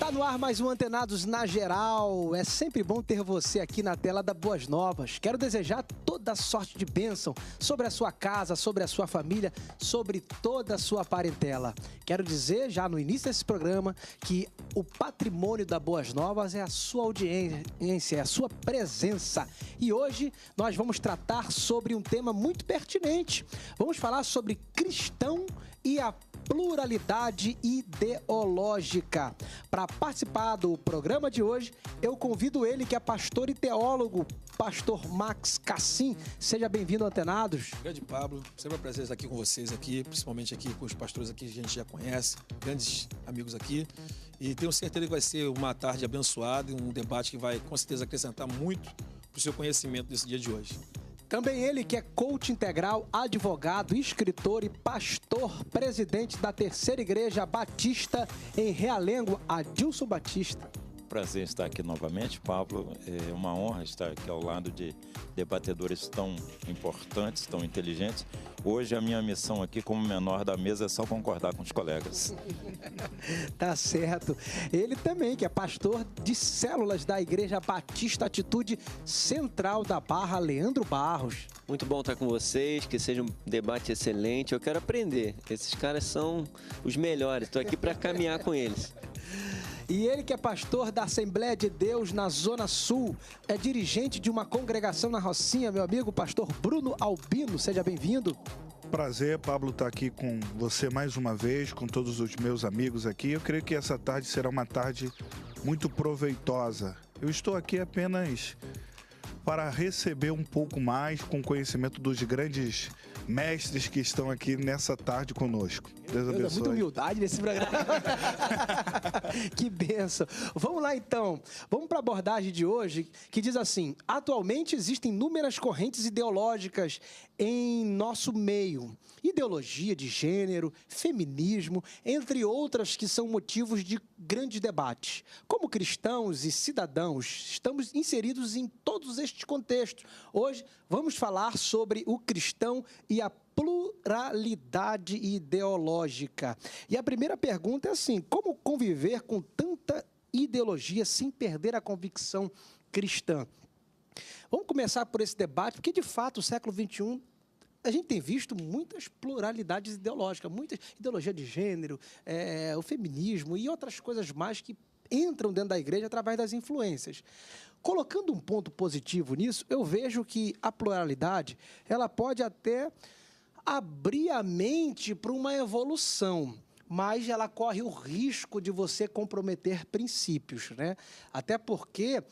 Tá no ar mais um Antenados na Geral. É sempre bom ter você aqui na tela da Boas Novas. Quero desejar toda sorte de bênção sobre a sua casa, sobre a sua família, sobre toda a sua parentela. Quero dizer, já no início desse programa, que o patrimônio da Boas Novas é a sua audiência, é a sua presença. E hoje nós vamos tratar sobre um tema muito pertinente. Vamos falar sobre cristão e a pluralidade ideológica. Para participar do programa de hoje, eu convido ele, que é pastor e teólogo, pastor Max Cassim. Seja bem-vindo, Antenados. Grande Pablo, sempre um prazer estar aqui com vocês aqui, principalmente aqui com os pastores aqui que a gente já conhece, grandes amigos aqui. E tenho certeza que vai ser uma tarde abençoada e um debate que vai, com certeza, acrescentar muito para o seu conhecimento desse dia de hoje. Também ele, que é coach integral, advogado, escritor e pastor, presidente da Terceira Igreja Batista em Realengo, Adilson Batista. Prazer estar aqui novamente, Pablo. É uma honra estar aqui ao lado de debatedores tão importantes, tão inteligentes. Hoje a minha missão aqui como menor da mesa é só concordar com os colegas. Tá certo. Ele também, que é pastor de células da Igreja Batista Atitude Central da Barra, Leandro Barros. Muito bom estar com vocês, que seja um debate excelente. Eu quero aprender. Esses caras são os melhores. Estou aqui para caminhar com eles. E ele, que é pastor da Assembleia de Deus na Zona Sul, é dirigente de uma congregação na Rocinha, meu amigo, pastor Bruno Albino. Seja bem-vindo. Prazer, Pablo, estar aqui com você mais uma vez, com todos os meus amigos aqui. Eu creio que essa tarde será uma tarde muito proveitosa. Eu estou aqui apenas para receber um pouco mais com o conhecimento dos grandes mestres que estão aqui nessa tarde conosco. Deus abençoe. Muita humildade nesse programa. Que bênção. Vamos lá, então. Vamos para a abordagem de hoje, que diz assim: atualmente existem inúmeras correntes ideológicas em nosso meio. Ideologia de gênero, feminismo, entre outras que são motivos de grandes debates. Como cristãos e cidadãos, estamos inseridos em todos estes contextos. Hoje vamos falar sobre o cristão e a pluralidade ideológica. E a primeira pergunta é assim: como conviver com tanta ideologia sem perder a convicção cristã? Vamos começar por esse debate, porque de fato o século XXI a gente tem visto muitas pluralidades ideológicas, muita ideologia de gênero, o feminismo e outras coisas mais que entram dentro da igreja através das influências. Colocando um ponto positivo nisso, eu vejo que a pluralidade ela pode até abrir a mente para uma evolução, mas ela corre o risco de você comprometer princípios, né? Até porque,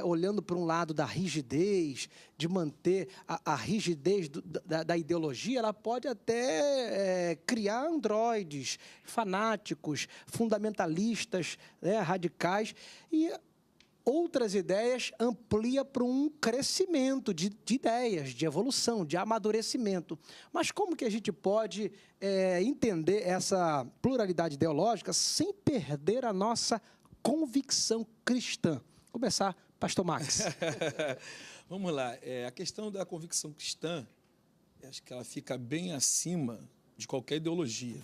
olhando para um lado da rigidez, de manter a rigidez da ideologia, ela pode até criar androides, fanáticos, fundamentalistas, né, radicais, e outras ideias amplia para um crescimento de ideias, de evolução, de amadurecimento. Mas como que a gente pode entender essa pluralidade ideológica sem perder a nossa convicção cristã? Começar, pastor Max. Vamos lá. A questão da convicção cristã, acho que ela fica bem acima de qualquer ideologia.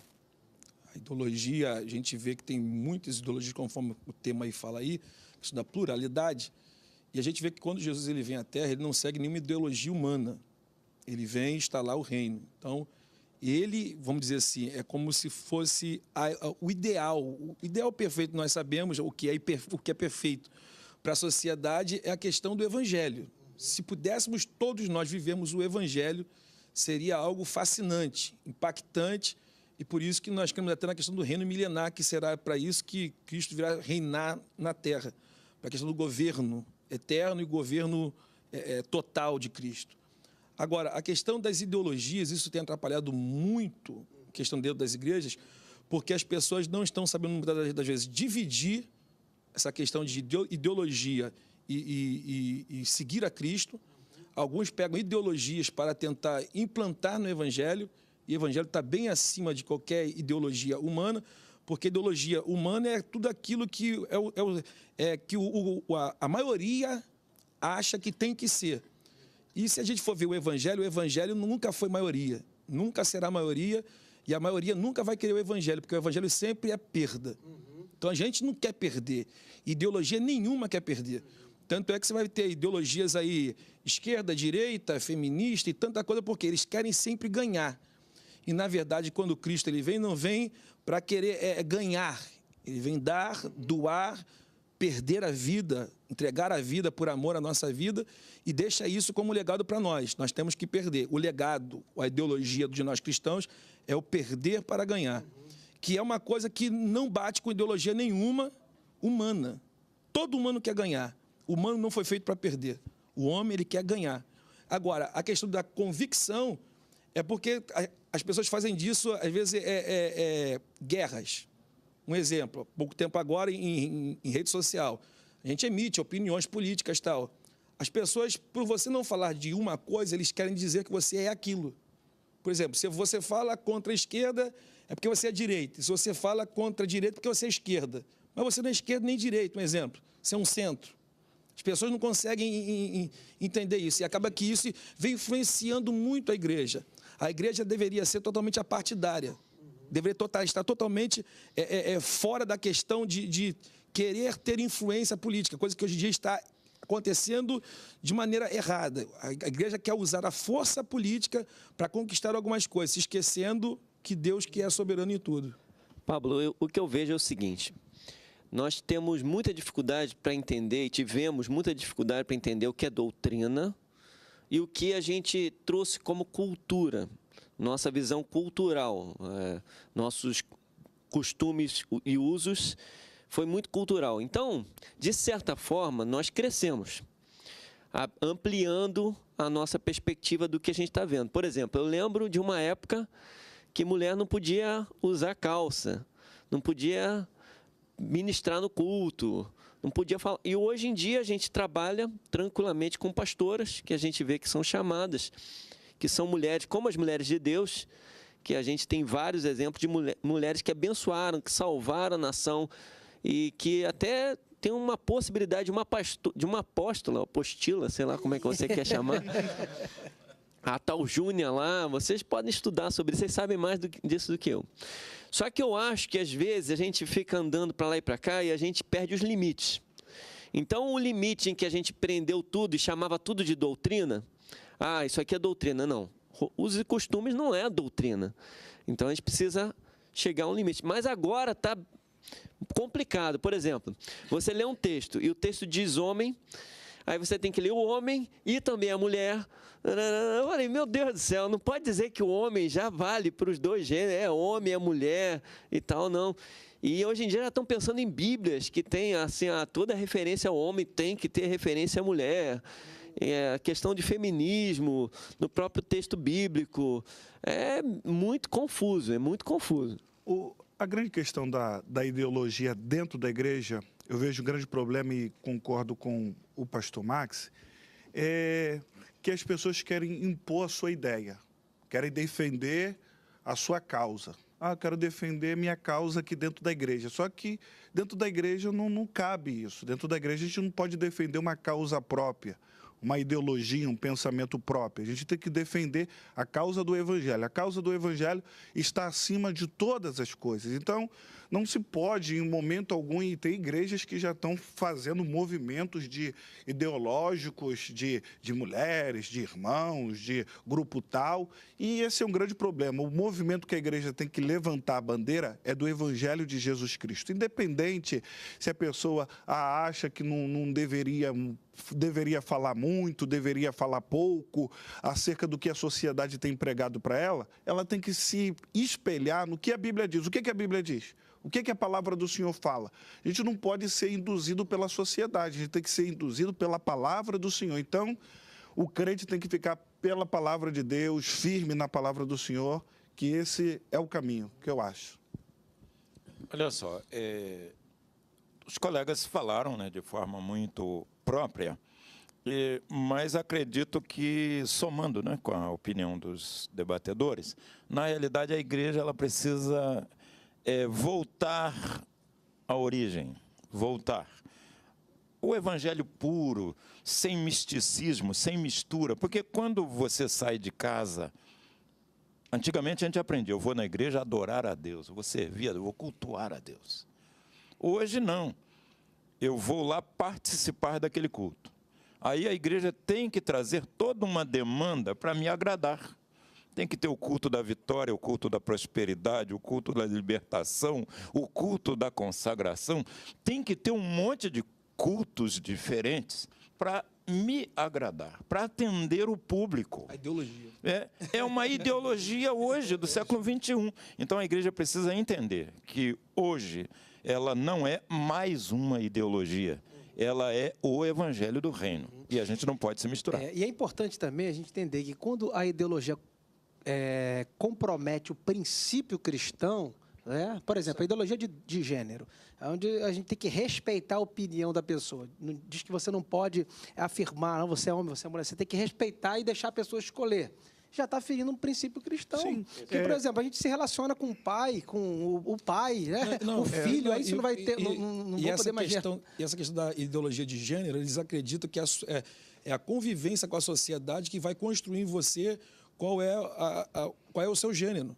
A ideologia, a gente vê que tem muitas ideologias, conforme o tema aí fala aí, da pluralidade, e a gente vê que quando Jesus ele vem à Terra, ele não segue nenhuma ideologia humana, ele vem instalar o reino. Então, ele, vamos dizer assim, é como se fosse o ideal perfeito. Nós sabemos o que é perfeito para a sociedade é a questão do evangelho. Se pudéssemos todos nós vivermos o evangelho, seria algo fascinante, impactante, e por isso que nós queremos até na questão do reino milenar, que será para isso que Cristo virá reinar na terra, para a questão do governo eterno e governo total de Cristo. Agora, a questão das ideologias, isso tem atrapalhado muito a questão dentro das igrejas, porque as pessoas não estão sabendo, muitas das vezes, dividir essa questão de ideologia e seguir a Cristo. Alguns pegam ideologias para tentar implantar no Evangelho, e o Evangelho está bem acima de qualquer ideologia humana, porque ideologia humana é tudo aquilo que, a maioria acha que tem que ser. E se a gente for ver o Evangelho nunca foi maioria, nunca será maioria, e a maioria nunca vai querer o Evangelho, porque o Evangelho sempre é perda. Então a gente não quer perder. Ideologia nenhuma quer perder. Tanto é que você vai ter ideologias aí, esquerda, direita, feminista e tanta coisa, porque eles querem sempre ganhar. E, na verdade, quando Cristo ele vem, não vem para querer ganhar. Ele vem dar, doar, perder a vida, entregar a vida por amor à nossa vida e deixa isso como legado para nós. Nós temos que perder. O legado, a ideologia de nós cristãos é o perder para ganhar, que é uma coisa que não bate com ideologia nenhuma humana. Todo humano quer ganhar. O humano não foi feito para perder. O homem, ele quer ganhar. Agora, a questão da convicção é porque as pessoas fazem disso, às vezes, guerras. Um exemplo, há pouco tempo agora, em rede social, a gente emite opiniões políticas e tal. As pessoas, por você não falar de uma coisa, eles querem dizer que você é aquilo. Por exemplo, se você fala contra a esquerda, é porque você é direita. Se você fala contra a direita, é porque você é esquerda. Mas você não é esquerda nem direita, um exemplo. Você é um centro. As pessoas não conseguem entender isso. E acaba que isso vem influenciando muito a igreja. A igreja deveria ser totalmente apartidária. Deveria estar totalmente fora da questão de querer ter influência política, coisa que hoje em dia está acontecendo de maneira errada. A igreja quer usar a força política para conquistar algumas coisas, se esquecendo que Deus que é soberano em tudo. Pablo, o que eu vejo é o seguinte: nós temos muita dificuldade para entender, e tivemos muita dificuldade para entender o que é doutrina e o que a gente trouxe como cultura, nossa visão cultural, nossos costumes e usos, foi muito cultural. Então, de certa forma, nós crescemos, ampliando a nossa perspectiva do que a gente está vendo. Por exemplo, eu lembro de uma época que mulher não podia usar calça, não podia ministrar no culto, não podia falar. E hoje em dia a gente trabalha tranquilamente com pastoras, que a gente vê que são chamadas, que são mulheres, como as mulheres de Deus, que a gente tem vários exemplos de mulheres que abençoaram, que salvaram a nação, e que até tem uma possibilidade de uma apostila, sei lá como é que você quer chamar, a tal Júnia lá, vocês podem estudar sobre isso, vocês sabem mais disso do que eu. Só que eu acho que, às vezes, a gente fica andando para lá e para cá e a gente perde os limites. Então, o limite em que a gente prendeu tudo e chamava tudo de doutrina, isso aqui é doutrina. Não, usos e costumes não é a doutrina. Então, a gente precisa chegar a um limite. Mas agora está complicado. Por exemplo, você lê um texto e o texto diz homem, aí você tem que ler o homem e também a mulher. Eu falei, meu Deus do céu, não pode dizer que o homem já vale para os dois gêneros, é homem, é mulher e tal, não. E hoje em dia já estão pensando em Bíblias que tem assim, toda referência ao homem tem que ter referência à mulher. A questão de feminismo no próprio texto bíblico é muito confuso, A grande questão da ideologia dentro da igreja, eu vejo um grande problema e concordo com o pastor Max, é que as pessoas querem impor a sua ideia, querem defender a sua causa. Eu quero defender minha causa aqui dentro da igreja. Só que dentro da igreja não cabe isso. Dentro da igreja a gente não pode defender uma causa própria, uma ideologia, um pensamento próprio. A gente tem que defender a causa do Evangelho. A causa do Evangelho está acima de todas as coisas. Então, não se pode, em momento algum, e tem igrejas que já estão fazendo movimentos ideológicos de mulheres, de irmãos, de grupo tal, e esse é um grande problema. O movimento que a igreja tem que levantar a bandeira é do Evangelho de Jesus Cristo. Independente se a pessoa acha que não deveria falar muito, deveria falar pouco acerca do que a sociedade tem pregado para ela, ela tem que se espelhar no que a Bíblia diz. O que a Bíblia diz? O que a palavra do Senhor fala? A gente não pode ser induzido pela sociedade, a gente tem que ser induzido pela palavra do Senhor. Então, o crente tem que ficar pela palavra de Deus, firme na palavra do Senhor, que esse é o caminho, que eu acho. Olha só, os colegas falaram, né, de forma muito própria, mas acredito que, somando, né, com a opinião dos debatedores, na realidade a igreja ela precisa voltar à origem, voltar. O evangelho puro, sem misticismo, sem mistura, porque quando você sai de casa, antigamente a gente aprendia, eu vou na igreja adorar a Deus, eu vou servir a Deus, eu vou cultuar a Deus. Hoje não. Eu vou lá participar daquele culto. Aí a igreja tem que trazer toda uma demanda para me agradar. Tem que ter o culto da vitória, o culto da prosperidade, o culto da libertação, o culto da consagração. Tem que ter um monte de cultos diferentes para me agradar, para atender o público. A ideologia. É uma ideologia hoje, do século XXI. Então a igreja precisa entender que hoje ela não é mais uma ideologia. Ela é o evangelho do reino. E a gente não pode se misturar. E é importante também a gente entender que quando a ideologia compromete o princípio cristão, né? Por exemplo, a ideologia de gênero, onde a gente tem que respeitar a opinião da pessoa. Diz que você não pode afirmar, não, você é homem, você é mulher. Você tem que respeitar e deixar a pessoa escolher. Já está ferindo um princípio cristão. Sim. Porque, por exemplo, a gente se relaciona com o pai, com o pai, né? O filho, aí isso não vai ter, não vou poder mais... E essa questão da ideologia de gênero, eles acreditam que é a convivência com a sociedade que vai construir em você qual é o seu gênero.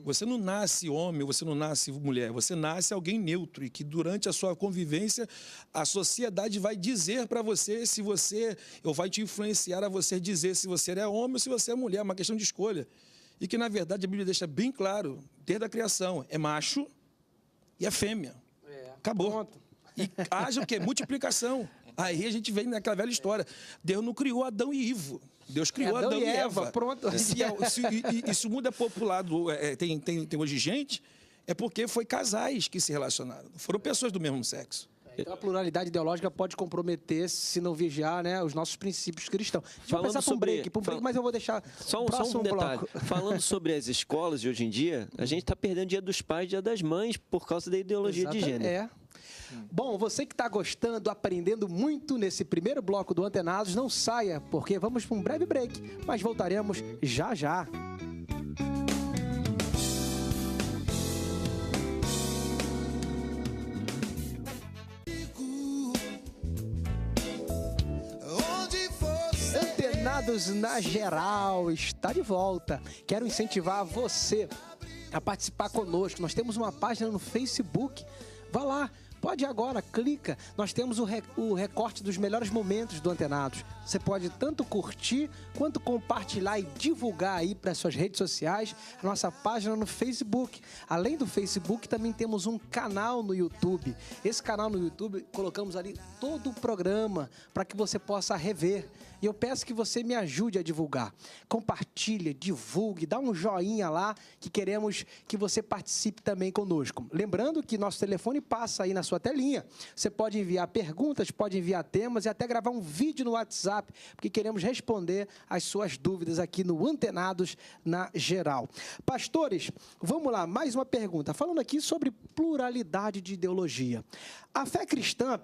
Você não nasce homem, você não nasce mulher, você nasce alguém neutro e que durante a sua convivência a sociedade vai dizer para você se você, ou vai te influenciar a você dizer se você é homem ou se você é mulher, é uma questão de escolha. E que, na verdade, a Bíblia deixa bem claro, desde a criação, é macho e é fêmea. Acabou. Pronto. E haja o quê? Multiplicação. Aí a gente vem naquela velha história. Deus não criou Adão e Ivo. Deus criou Adão e Eva. Pronto. Se isso muda populado, tem hoje gente, é porque foi casais que se relacionaram. Foram pessoas do mesmo sexo. Então a pluralidade ideológica pode comprometer, se não vigiar, né, os nossos princípios cristãos. Deixa eu passar para um break, mas eu vou deixar só um detalhe. Falando sobre as escolas de hoje em dia, a gente está perdendo Dia dos Pais, Dia das Mães, por causa da ideologia de gênero. Bom, você que está gostando, aprendendo muito nesse primeiro bloco do Antenados, não saia, porque vamos para um breve break, mas voltaremos já já. Antenados na Geral está de volta. Quero incentivar você a participar conosco. Nós temos uma página no Facebook. Vá lá. Pode ir agora, clica. Nós temos o recorte dos melhores momentos do Antenados. Você pode tanto curtir, quanto compartilhar e divulgar aí para as suas redes sociais a nossa página no Facebook. Além do Facebook, também temos um canal no YouTube. Esse canal no YouTube, colocamos ali todo o programa para que você possa rever. E eu peço que você me ajude a divulgar. Compartilhe, divulgue, dá um joinha lá, que queremos que você participe também conosco. Lembrando que nosso telefone passa aí na sua telinha. Você pode enviar perguntas, pode enviar temas e até gravar um vídeo no WhatsApp, porque queremos responder as suas dúvidas aqui no Antenados na Geral. Pastores, vamos lá, mais uma pergunta. Falando aqui sobre pluralidade de ideologia. A fé cristã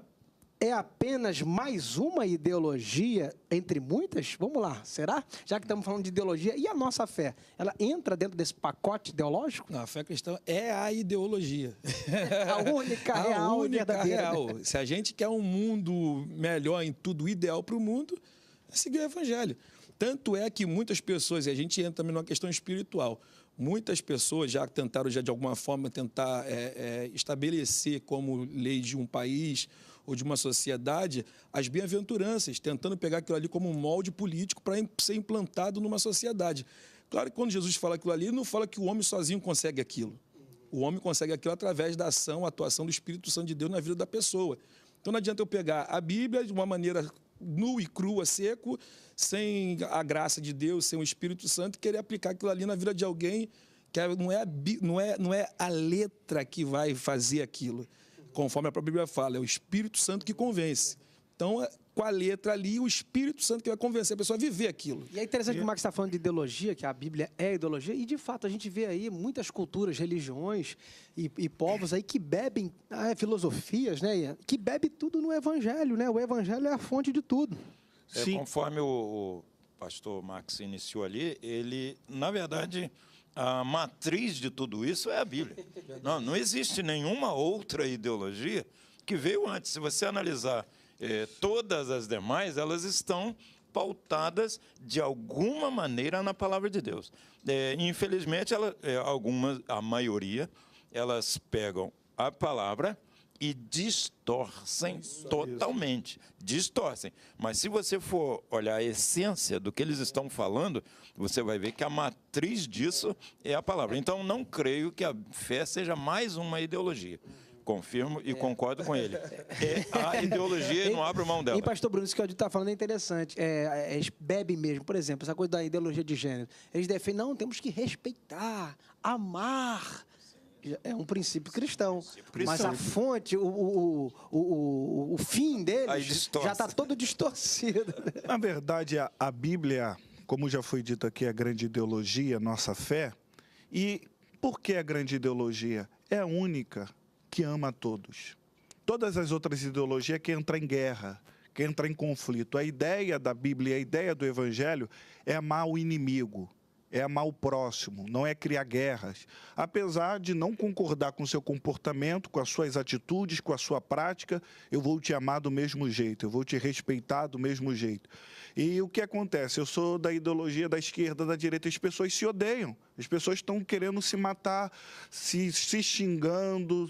é apenas mais uma ideologia entre muitas? Vamos lá, será? Já que estamos falando de ideologia, e a nossa fé? Ela entra dentro desse pacote ideológico? Não, a fé cristã é a ideologia. A única real e verdadeira. Real. Se a gente quer um mundo melhor em tudo, ideal para o mundo, é seguir o evangelho. Tanto é que muitas pessoas, e a gente entra também numa questão espiritual, muitas pessoas já tentaram, de alguma forma, tentar estabelecer como lei de um país ou de uma sociedade as bem-aventuranças, tentando pegar aquilo ali como um molde político para ser implantado numa sociedade. Claro que quando Jesus fala aquilo ali, ele não fala que o homem sozinho consegue aquilo. O homem consegue aquilo através da ação, atuação do Espírito Santo de Deus na vida da pessoa. Então não adianta eu pegar a Bíblia de uma maneira nua e crua, seco, sem a graça de Deus, sem o Espírito Santo, e querer aplicar aquilo ali na vida de alguém, que não é a letra que vai fazer aquilo. Conforme a própria Bíblia fala, é o Espírito Santo que convence. Então, com a letra ali, o Espírito Santo que vai convencer a pessoa a viver aquilo. E é interessante que o Marcos está falando de ideologia, que a Bíblia é ideologia, e de fato a gente vê aí muitas culturas, religiões e povos aí que bebem filosofias, né? Que bebem tudo no Evangelho, né? O Evangelho é a fonte de tudo. Sim. Conforme o pastor Marcos iniciou ali, ele, na verdade, a matriz de tudo isso é a Bíblia. Não existe nenhuma outra ideologia que veio antes. Se você analisar todas as demais, elas estão pautadas de alguma maneira na palavra de Deus. Infelizmente, a maioria, elas pegam a palavra e distorcem totalmente. Distorcem. Mas se você for olhar a essência do que eles estão falando, você vai ver que a matriz disso é a palavra. Então, não creio que a fé seja mais uma ideologia. Confirmo e concordo com ele. É a ideologia e não abro mão dela. E, pastor Bruno, isso que o Adi está falando é interessante. Eles bebem mesmo, por exemplo, essa coisa da ideologia de gênero. Eles defendem, não, temos que respeitar, amar. É um princípio cristão. Mas a fonte, o fim deles já está todo distorcido. Na verdade, a Bíblia, como já foi dito aqui, é a grande ideologia, nossa fé. E por que a grande ideologia? É a única que ama a todos. Todas as outras ideologias que entram em guerra, que entram em conflito. A ideia da Bíblia, a ideia do Evangelho é amar o inimigo, é amar o próximo, não é criar guerras. Apesar de não concordar com o seu comportamento, com as suas atitudes, com a sua prática, eu vou te amar do mesmo jeito, eu vou te respeitar do mesmo jeito. E o que acontece? Eu sou da ideologia da esquerda, da direita, as pessoas se odeiam. As pessoas estão querendo se matar, se xingando,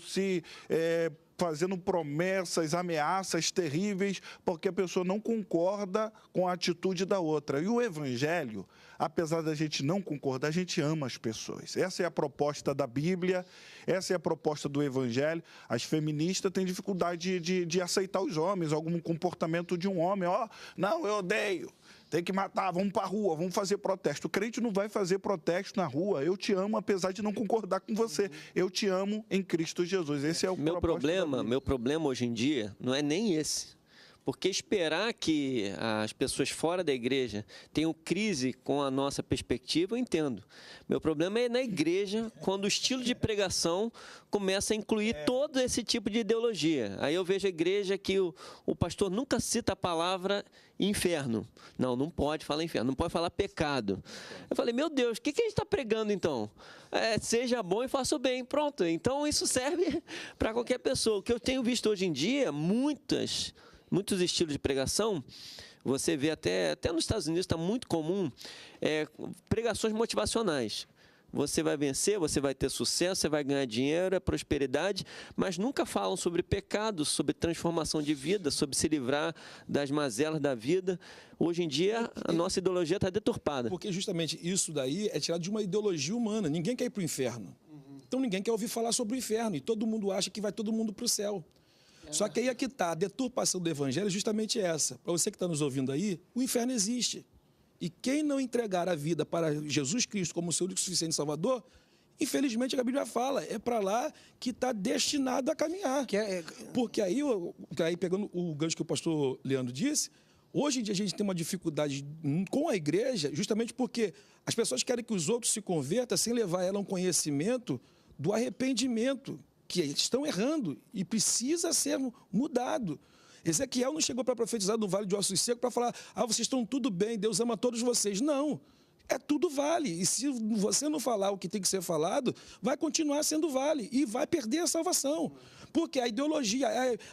fazendo promessas, ameaças terríveis, porque a pessoa não concorda com a atitude da outra. E o Evangelho, apesar da gente não concordar, a gente ama as pessoas. Essa é a proposta da Bíblia, essa é a proposta do Evangelho. As feministas têm dificuldade de aceitar os homens, algum comportamento de um homem. Não, eu odeio. Tem que matar, vamos para a rua, vamos fazer protesto. O crente não vai fazer protesto na rua. Eu te amo, apesar de não concordar com você. Eu te amo em Cristo Jesus. Esse é o meu problema hoje em dia não é nem esse. Porque esperar que as pessoas fora da igreja tenham crise com a nossa perspectiva, eu entendo. Meu problema é na igreja, quando o estilo de pregação começa a incluir todo esse tipo de ideologia. Aí eu vejo a igreja que o pastor nunca cita a palavra inferno. Não pode falar inferno, não pode falar pecado. Eu falei, meu Deus, o que a gente está pregando então? Seja bom e faça o bem. Pronto, então isso serve para qualquer pessoa. O que eu tenho visto hoje em dia, muitos estilos de pregação, você vê até nos Estados Unidos está muito comum, pregações motivacionais. Você vai vencer, você vai ter sucesso, você vai ganhar dinheiro, prosperidade, mas nunca falam sobre pecado, sobre transformação de vida, sobre se livrar das mazelas da vida. Hoje em dia, a nossa ideologia está deturpada. Porque justamente isso daí é tirado de uma ideologia humana. Ninguém quer ir para o inferno. Então ninguém quer ouvir falar sobre o inferno. E todo mundo acha que vai todo mundo para o céu. Só que aí é que está, a deturpação do evangelho é justamente essa. Para você que está nos ouvindo aí, o inferno existe. E quem não entregar a vida para Jesus Cristo como seu único suficiente Salvador, infelizmente a Bíblia fala, é para lá que está destinado a caminhar. Porque aí, pegando o gancho que o pastor Leandro disse, hoje em dia a gente tem uma dificuldade com a igreja, justamente porque as pessoas querem que os outros se convertam sem levar ela a um conhecimento do arrependimento, que estão errando e precisa ser mudado. Ezequiel não chegou para profetizar no Vale de Ossos Secos para falar, vocês estão tudo bem, Deus ama todos vocês. Não, tudo vale. E se você não falar o que tem que ser falado, vai continuar sendo vale e vai perder a salvação. Porque a ideologia,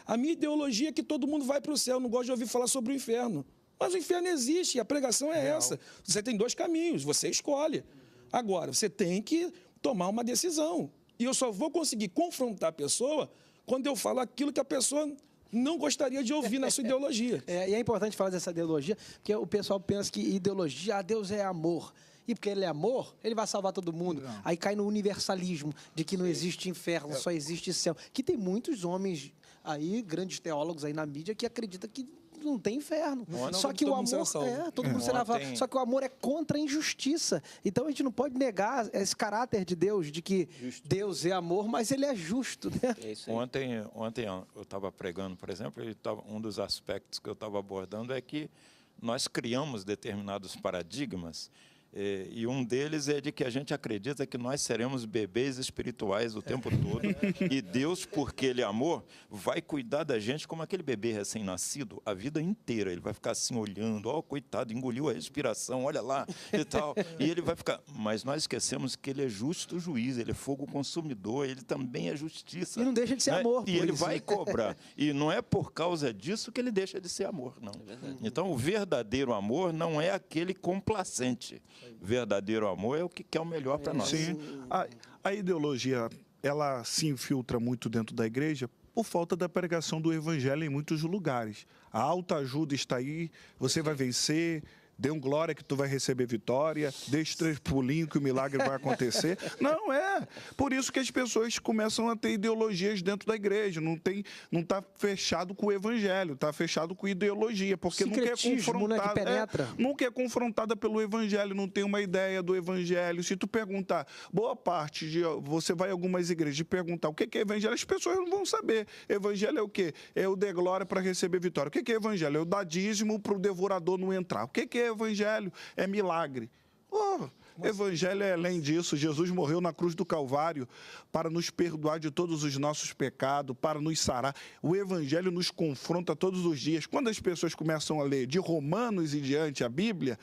a minha ideologia é que todo mundo vai para o céu, não gosto de ouvir falar sobre o inferno. Mas o inferno existe, a pregação é essa. Você tem dois caminhos, você escolhe. Agora, você tem que tomar uma decisão. E eu só vou conseguir confrontar a pessoa quando eu falo aquilo que a pessoa não gostaria de ouvir na sua ideologia. E é importante falar dessa ideologia, porque o pessoal pensa que ideologia, Deus é amor. E porque ele é amor, ele vai salvar todo mundo. Não. Aí cai no universalismo de que não existe inferno, só existe céu. Que tem muitos homens aí, grandes teólogos aí na mídia, que acreditam que não tem inferno. Só que o amor todo mundo será salvo. Só que o amor é contra a injustiça. Então a gente não pode negar esse caráter de Deus, de que Deus é amor, mas ele é justo, né? Ontem eu estava pregando, por exemplo, um dos aspectos que eu estava abordando é que nós criamos determinados paradigmas. E um deles é de que a gente acredita que nós seremos bebês espirituais o tempo todo. E Deus, porque Ele é amor, vai cuidar da gente como aquele bebê recém-nascido a vida inteira. Ele vai ficar assim olhando, coitado, engoliu a respiração, olha lá e tal. E ele vai ficar... Mas nós esquecemos que Ele é justo juiz, Ele é fogo consumidor, Ele também é justiça. E não deixa de ser amor. E Ele vai cobrar. E não é por causa disso que Ele deixa de ser amor, não. Então, o verdadeiro amor não é aquele complacente. Verdadeiro amor é o que quer o melhor para nós. Sim. A ideologia, ela se infiltra muito dentro da igreja por falta da pregação do evangelho em muitos lugares. A autoajuda está aí, você vai vencer, dê um glória que tu vai receber vitória, dê 3 pulinhos que o milagre vai acontecer. Não é. Por isso que as pessoas começam a ter ideologias dentro da igreja. Não está fechado com o evangelho, está fechado com ideologia, porque nunca é confrontada. Né, que penetra. Nunca é confrontada pelo evangelho, não tem uma ideia do evangelho. Se tu perguntar, boa parte de você vai a algumas igrejas e perguntar o que é evangelho, as pessoas não vão saber. Evangelho é o quê? É o dê glória para receber vitória. O que é evangelho? É o dar dízimo para o devorador não entrar. O que é evangelho? É milagre. Evangelho é além disso. Jesus morreu na cruz do Calvário para nos perdoar de todos os nossos pecados, para nos sarar. O evangelho nos confronta todos os dias. Quando as pessoas começam a ler de Romanos e diante a Bíblia,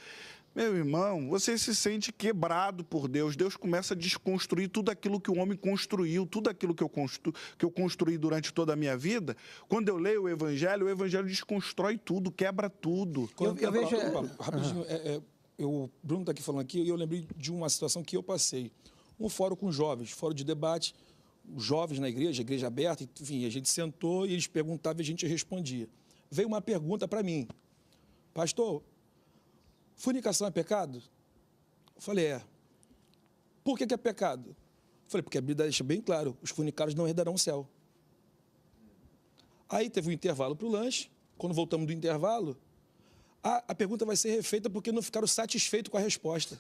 meu irmão, você se sente quebrado por Deus. Deus começa a desconstruir tudo aquilo que o homem construiu, tudo aquilo que eu construí durante toda a minha vida. Quando eu leio o evangelho desconstrói tudo, quebra tudo. Eu vejo... Rapidinho, o Bruno está aqui falando aqui, e eu lembrei de uma situação que eu passei. Um fórum com jovens, fórum de debate, jovens na igreja aberta, enfim, a gente sentou e eles perguntavam e a gente respondia. Veio uma pergunta para mim. Pastor, fornicação é pecado? Eu falei, é. Por que é pecado? Eu falei, porque a Bíblia deixa bem claro, os fornicários não herdarão o céu. Aí teve um intervalo para o lanche, quando voltamos do intervalo, a pergunta vai ser refeita porque não ficaram satisfeitos com a resposta.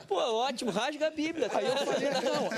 Pô, ótimo, rasga a Bíblia. Aí eu falei, não,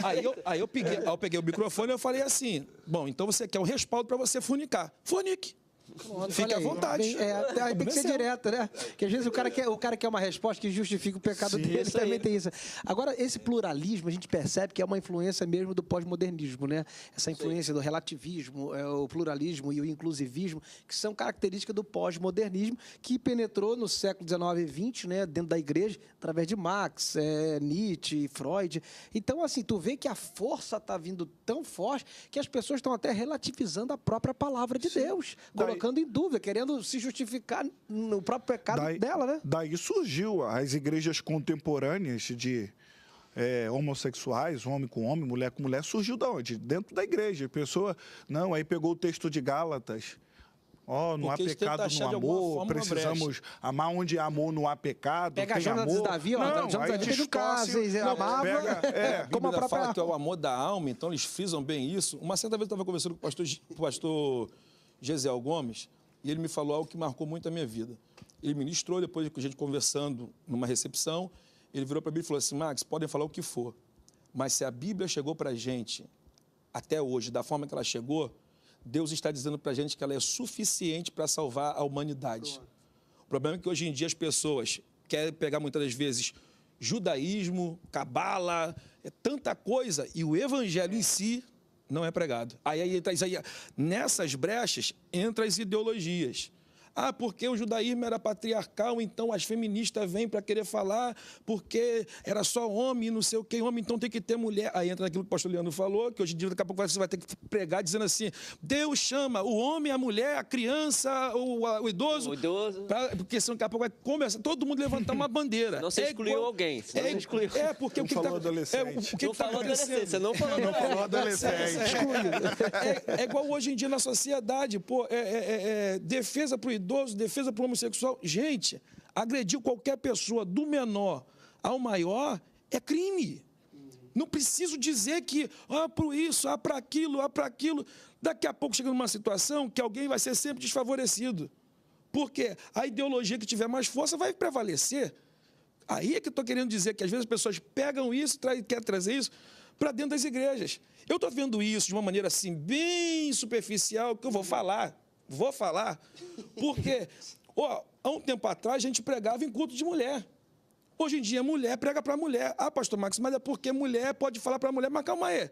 aí eu peguei o microfone e eu falei assim, bom, então você quer um respaldo para você fornicar. Fornique. Pronto, fique à vontade. Aí tem que ser direto, né? Porque às vezes o cara quer uma resposta que justifica o pecado dele, também tem isso. Agora, esse pluralismo, a gente percebe que é uma influência mesmo do pós-modernismo, né? Essa influência do relativismo, o pluralismo e o inclusivismo, que são características do pós-modernismo, que penetrou no século XIX e XX, né? Dentro da igreja, através de Marx, Nietzsche, Freud. Então, assim, tu vê que a força está vindo tão forte que as pessoas estão até relativizando a própria palavra de Deus, colocando em dúvida, querendo se justificar no próprio pecado dela, né? Daí surgiu as igrejas contemporâneas de homossexuais, homem com homem, mulher com mulher, surgiu de onde? Dentro da igreja. A pessoa, não, aí pegou o texto de Gálatas. Não há pecado no amor, precisamos amar onde há amor, não há pecado. Pega Jonas e Davi, Jonas e Davi teve um caso, amava, como a própria... fala que é o amor da alma, então eles frisam bem isso. Uma certa vez eu estava conversando com o pastor Gesiel Gomes, e ele me falou algo que marcou muito a minha vida. Ele ministrou, depois que a gente conversando numa recepção, ele virou para mim e falou assim, Max, podem falar o que for, mas se a Bíblia chegou para a gente, até hoje, da forma que ela chegou, Deus está dizendo para a gente que ela é suficiente para salvar a humanidade. O problema é que hoje em dia as pessoas querem pegar muitas das vezes judaísmo, cabala, tanta coisa, e o evangelho em si não é pregado. Aí nessas brechas entram as ideologias. Porque o judaísmo era patriarcal, então as feministas vêm para querer falar porque era só homem, não sei o que, homem, então tem que ter mulher. Aí entra naquilo que o pastor Leandro falou, que hoje em dia, daqui a pouco você vai ter que pregar dizendo assim, Deus chama o homem, a mulher, a criança, o idoso. Porque senão daqui a pouco vai começar todo mundo levantar uma bandeira. Não se excluiu alguém. Porque não falou adolescente. Não falou adolescente, você não falou adolescente. É igual hoje em dia na sociedade, defesa para o idoso, defesa para o homossexual. Gente, agredir qualquer pessoa, do menor ao maior, é crime. Não preciso dizer que, por isso, para aquilo. Daqui a pouco chega numa situação que alguém vai ser sempre desfavorecido. Porque a ideologia que tiver mais força vai prevalecer. Aí é que eu estou querendo dizer que às vezes as pessoas pegam isso, querem trazer isso para dentro das igrejas. Eu estou vendo isso de uma maneira assim, bem superficial, que eu vou falar, porque há um tempo atrás a gente pregava em culto de mulher. Hoje em dia, mulher prega para mulher. Pastor Max, mas é porque mulher pode falar para mulher, mas calma aí.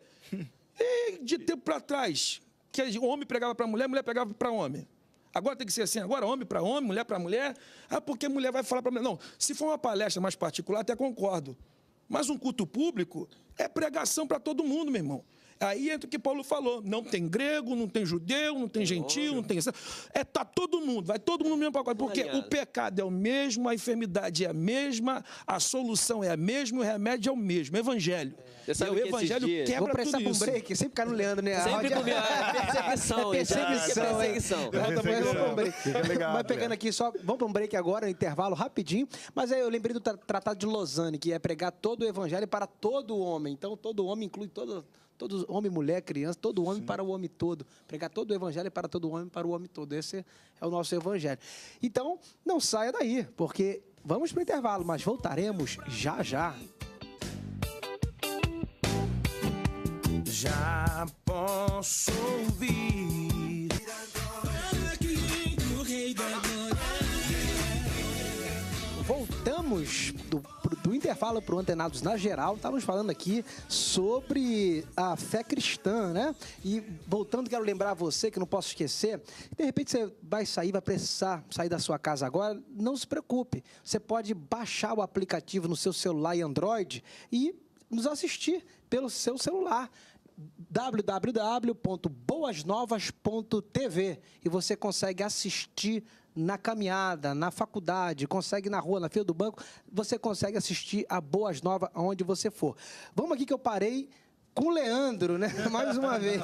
E de tempo para trás, que o homem pregava para mulher, mulher pregava para homem. Agora tem que ser assim, agora homem para homem, mulher para mulher. Porque mulher vai falar para mulher. Não, se for uma palestra mais particular, até concordo. Mas um culto público é pregação para todo mundo, meu irmão. Aí entra o que Paulo falou, não tem grego, não tem judeu, não tem gentil, não tem... Tá todo mundo, vai todo mundo no mesmo pacote, porque o pecado é o mesmo, a enfermidade é a mesma, a solução é a mesma, o remédio é o mesmo, o evangelho. Você sabe o que evangelho esses dias- quebra Vou prestar tudo um isso. break, sempre cai no Leandro, né? Sempre comigo. É perseguição. É perseguição, é perseguição. Vamos pra um break. Fica ligado, Mas pegando aqui só, vamos para um break agora, um intervalo rapidinho. Mas aí eu lembrei do Tratado de Lausanne, que é pregar todo o evangelho para todo homem. Então, todo homem inclui todo homem, mulher, criança, todo homem para o homem todo. Pregar todo o evangelho para todo homem, para o homem todo. Esse é o nosso evangelho. Então, não saia daí, porque vamos para o intervalo, mas voltaremos já já. Já posso ouvir. Voltamos do intervalo para o Antenados na Geral. Estávamos falando aqui sobre a fé cristã, né? E voltando, quero lembrar você, que não posso esquecer, de repente você vai precisar sair da sua casa agora, não se preocupe. Você pode baixar o aplicativo no seu celular e Android e nos assistir pelo seu celular. www.boasnovas.tv e você consegue assistir na caminhada, na faculdade, consegue na rua, na fila do banco, você consegue assistir a Boas Novas aonde você for. Vamos aqui que eu parei com o Leandro, né? Mais uma vez.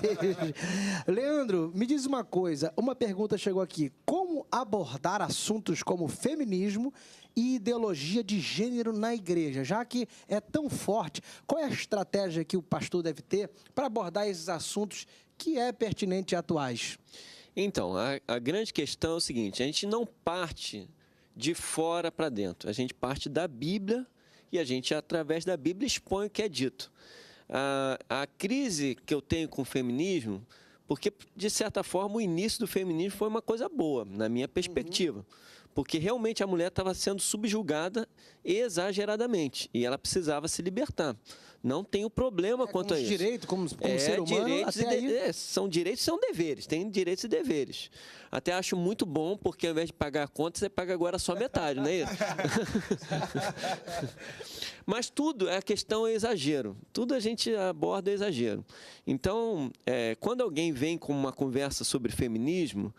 Leandro, me diz uma coisa, uma pergunta chegou aqui. Como abordar assuntos como feminismo e ideologia de gênero na igreja? Já que é tão forte, qual é a estratégia que o pastor deve ter para abordar esses assuntos que é pertinente e atuais? Então, a grande questão é o seguinte, a gente não parte de fora para dentro, a gente parte da Bíblia e a gente, através da Bíblia, expõe o que é dito. A crise que eu tenho com o feminismo, porque, de certa forma, o início do feminismo foi uma coisa boa, na minha perspectiva. Porque realmente a mulher estava sendo subjugada exageradamente e ela precisava se libertar. Não tem problema quanto a isso. Direito, como ser humano, direitos até aí... são direitos e são deveres. Tem direitos e deveres. Até acho muito bom, porque ao invés de pagar a conta, você paga agora só metade, não é isso? Mas tudo, a questão é exagero. Tudo a gente aborda é exagero. Então, quando alguém vem com uma conversa sobre feminismo,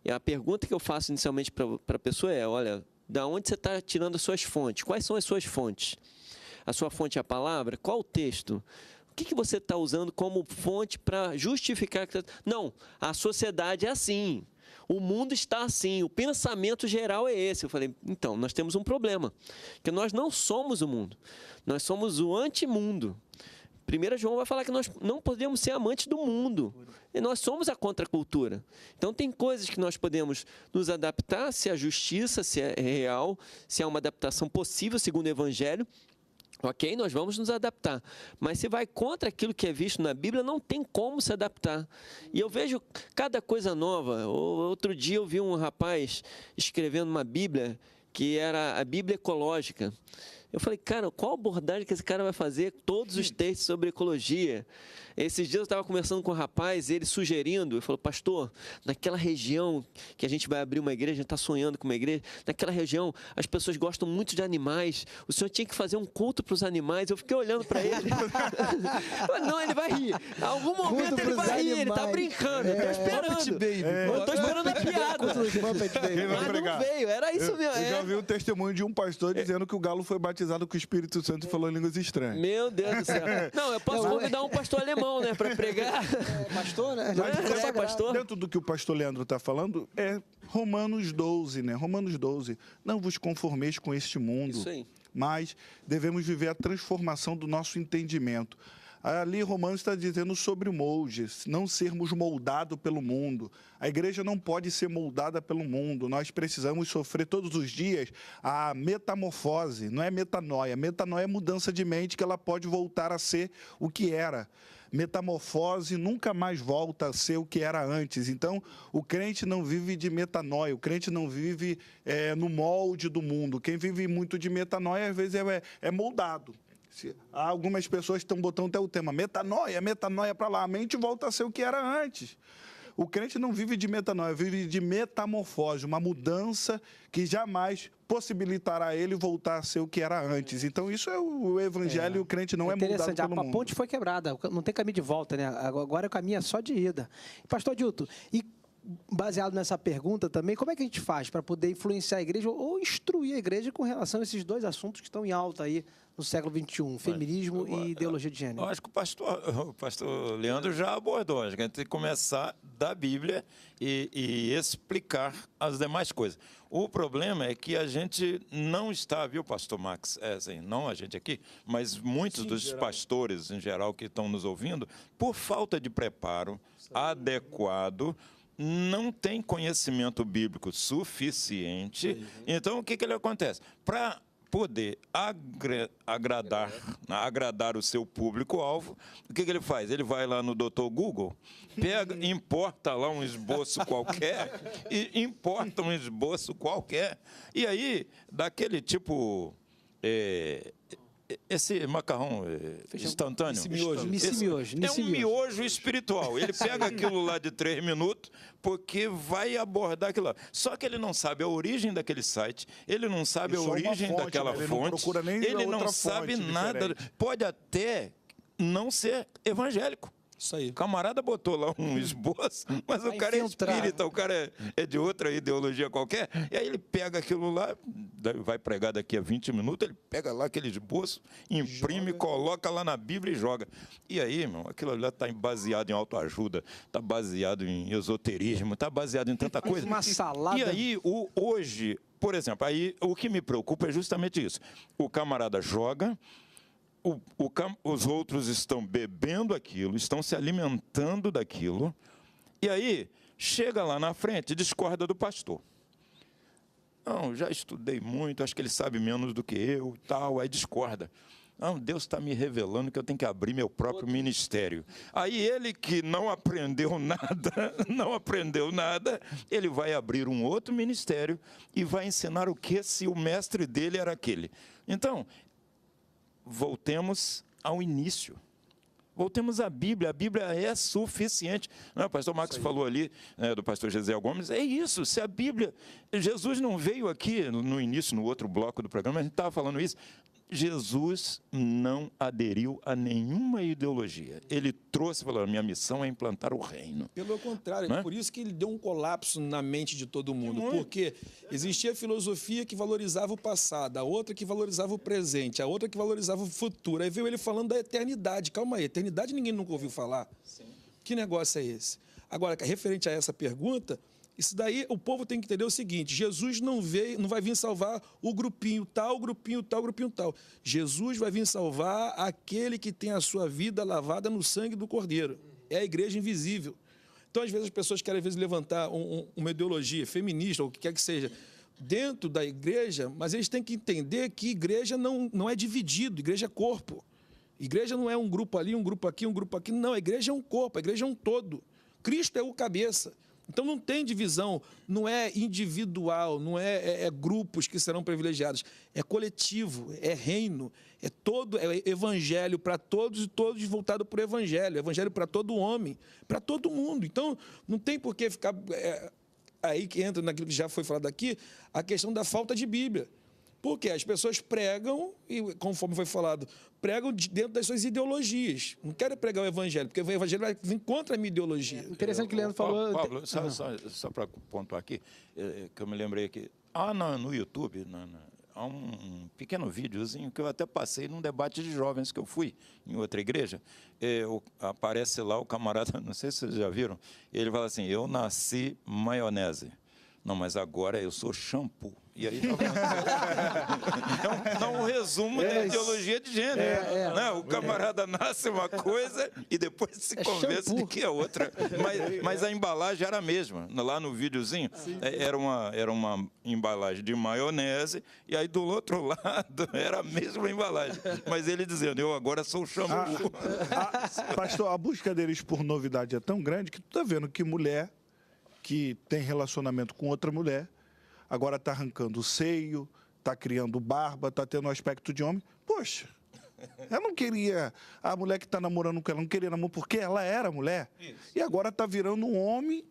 a pergunta que eu faço inicialmente para a pessoa é, olha, da onde você está tirando as suas fontes? Quais são as suas fontes? A sua fonte é a palavra? Qual o texto? O que você está usando como fonte para justificar? Não, a sociedade é assim. O mundo está assim, o pensamento geral é esse. Eu falei, então, nós temos um problema, que nós não somos o mundo, nós somos o antimundo. 1 João vai falar que nós não podemos ser amantes do mundo, e nós somos a contracultura. Então, tem coisas que nós podemos nos adaptar, se a justiça, se é real, se é uma adaptação possível segundo o Evangelho, ok, nós vamos nos adaptar. Mas se vai contra aquilo que é visto na Bíblia, não tem como se adaptar. E eu vejo cada coisa nova. Outro dia eu vi um rapaz escrevendo uma Bíblia, que era a Bíblia ecológica. Eu falei, cara, qual abordagem que esse cara vai fazer? Todos os textos sobre ecologia. Esses dias eu estava conversando com um rapaz, ele sugerindo, ele falou, pastor, naquela região que a gente vai abrir uma igreja, a gente está sonhando com uma igreja, naquela região as pessoas gostam muito de animais, o senhor tinha que fazer um culto para os animais. Eu fiquei olhando para ele. Não, ele vai rir. Em algum momento ele vai rir, ele está brincando. Eu estou esperando. Eu estou esperando a piada. Mas não veio, era isso mesmo. Eu já ouvi um testemunho de um pastor dizendo que o galo foi batizado com o Espírito Santo e falou línguas estranhas. Meu Deus do céu. Não, eu posso convidar um pastor alemão, né, para pregar. Pastor, né? Pastor. Dentro do que o pastor Leandro está falando, é Romanos 12, né? Romanos 12. Não vos conformeis com este mundo, Isso aí. mas devemos viver a transformação do nosso entendimento. Ali Romanos está dizendo sobre o molde, não sermos moldados pelo mundo. A igreja não pode ser moldada pelo mundo. Nós precisamos sofrer todos os dias a metamorfose, não é metanoia. Metanoia é mudança de mente, que ela pode voltar a ser o que era. Metamorfose nunca mais volta a ser o que era antes. Então, o crente não vive de metanoia, o crente não vive no molde do mundo. Quem vive muito de metanoia, às vezes, é moldado. Algumas pessoas estão botando até o tema metanoia para lá. A mente volta a ser o que era antes. O crente não vive de metanoia, vive de metamorfose, uma mudança que jamais possibilitará ele voltar a ser o que era antes. Então, isso é o evangelho, e o crente não é moldado Interessante, pelo a mundo. ponte foi quebrada, não tem caminho de volta, né? Agora o caminho é só de ida. Pastor Adilto, e baseado nessa pergunta também, como é que a gente faz para poder influenciar a igreja ou instruir a igreja com relação a esses dois assuntos que estão em alta aí no século XXI, feminismo e ideologia de gênero? Eu acho que o pastor Leandro já abordou. Acho que a gente tem que começar da Bíblia e explicar as demais coisas. O problema é que a gente não está, viu, pastor Max? Assim, não a gente aqui, mas muitos dos pastores, em geral, que estão nos ouvindo, por falta de preparo adequado, não tem conhecimento bíblico suficiente. Então, o que acontece? Para poder agradar o seu público-alvo, o que ele faz? Ele vai lá no Dr. Google, importa lá um esboço qualquer, e aí, daquele tipo... esse macarrão instantâneo. Esse miojo. É um miojo espiritual. Ele pega aquilo lá de 3 minutos, porque vai abordar aquilo lá. Só que ele não sabe a origem daquele site, ele não sabe a origem daquela fonte, ele não procura nem ele não outra sabe fonte nada. diferente. Pode até não ser evangélico. Isso aí. O camarada botou lá um esboço, mas o cara é espírita, o cara é de outra ideologia qualquer, e aí ele pega aquilo lá, vai pregar daqui a 20 minutos, ele pega lá aquele esboço, imprime, coloca lá na Bíblia e joga. E aí, irmão, aquilo lá está baseado em autoajuda, está baseado em esoterismo, está baseado em tanta coisa. Uma salada. E aí, hoje, por exemplo, aí o que me preocupa é justamente isso. O camarada joga, os outros estão bebendo aquilo, estão se alimentando daquilo, e aí chega lá na frente e discorda do pastor. Não, já estudei muito, acho que ele sabe menos do que eu, tal, aí discorda. Não, Deus está me revelando que eu tenho que abrir meu próprio ministério. Aí ele que não aprendeu nada, ele vai abrir um outro ministério e vai ensinar o que se o mestre dele era aquele. Então, voltemos ao início. Voltemos à Bíblia. A Bíblia é suficiente. Não, o pastor Marcos falou ali, do pastor Gesiel Gomes, é isso. Se a Bíblia... Jesus não veio aqui no início, no outro bloco do programa, a gente estava falando isso. Jesus não aderiu a nenhuma ideologia. Ele trouxe e falou, minha missão é implantar o reino. Pelo contrário, Não é? por isso que ele deu um colapso na mente de todo mundo. Porque existia a filosofia que valorizava o passado, a outra que valorizava o presente, a outra que valorizava o futuro. Aí veio ele falando da eternidade. Calma aí, eternidade ninguém nunca ouviu falar. Sim. Que negócio é esse? Agora, referente a essa pergunta... Isso daí, o povo tem que entender o seguinte, Jesus não vai vir salvar o grupinho tal, grupinho tal, grupinho tal. Jesus vai vir salvar aquele que tem a sua vida lavada no sangue do Cordeiro. É a igreja invisível. Então, às vezes, as pessoas querem, às vezes, levantar uma ideologia feminista, ou o que quer que seja, dentro da igreja, mas eles têm que entender que igreja não é dividido, igreja é corpo. Igreja não é um grupo ali, um grupo aqui, um grupo aqui. Não, a igreja é um corpo, a igreja é um todo. Cristo é o cabeça. Então, não tem divisão, não é individual, não é grupos que serão privilegiados. É coletivo, é reino, é evangelho para todos e todos voltado para o evangelho. Evangelho para todo homem, para todo mundo. Então, não tem por que ficar... aí que entra naquilo que já foi falado aqui, a questão da falta de Bíblia. Porque as pessoas pregam, e conforme foi falado, pregam dentro das suas ideologias. Não querem pregar o evangelho, porque o evangelho vai vir contra a minha ideologia. Interessante que o Leandro falou... Pablo, só para pontuar aqui, que eu me lembrei aqui. No YouTube, há um pequeno videozinho que eu até passei num debate de jovens que eu fui em outra igreja. Aparece lá o camarada, não sei se vocês já viram, ele fala assim, eu nasci maionese. Não, mas agora eu sou shampoo. E aí dá um resumo da ideologia de gênero. Né? O camarada nasce uma coisa e depois se convence shampoo. De que é outra. Mas a embalagem era a mesma. Lá no videozinho, era uma embalagem de maionese e aí do outro lado era a mesma embalagem. Mas ele dizendo, eu agora sou shampoo. Pastor, a busca deles por novidade é tão grande que tu está vendo que mulher que tem relacionamento com outra mulher, agora está arrancando o seio, está criando barba, está tendo um aspecto de homem. Poxa, ela não queria... A mulher que está namorando com ela não queria namorar porque ela era mulher. Isso. E agora está virando um homem